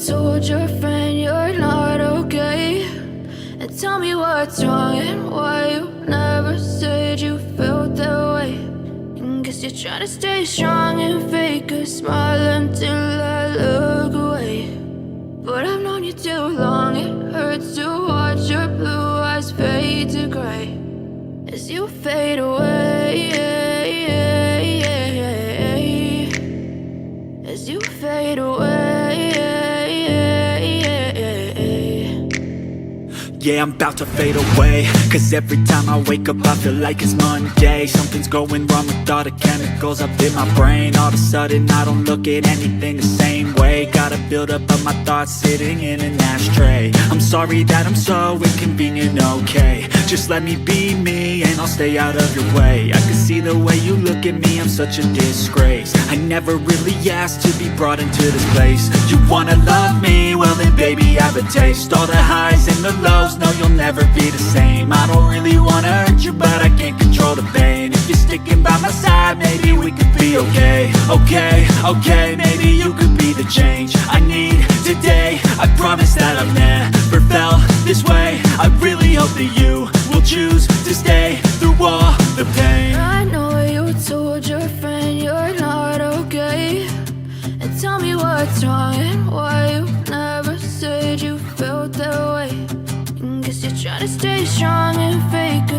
told your friend you're not okay, and tell me what's wrong and why you never said you felt that way. And guess you're trying to stay strong and fake a smile until I look away. But I've known you too long, it hurts to watch your blue eyes fade to gray as you fade away, as you fade away. Yeah, I'm about to fade away, cause every time I wake up I feel like it's Monday. Something's going wrong with all the chemicals up in my brain. All of a sudden I don't look at anything the same way. Got a buildup of my thoughts sitting in an ashtray. I'm sorry that I'm so inconvenient, okay. Just let me be me and I'll stay out of your way. I can see the way you look at me, I'm such a disgrace. I never really asked to be brought into this place. You wanna love me? Well then baby I have a taste. All the highs and the lows, no you'll never be the same. I don't really wanna hurt you but I can't control the pain. If you're sticking by my side maybe we could be okay. Okay, maybe you could be the change I need today. I promise that I've never felt this way. I really hope that you will choose to stay through all the pain. I know you told your friend you're not okay, and tell me what's wrong and why you never said you felt that way. And guess you're trying to stay strong and fake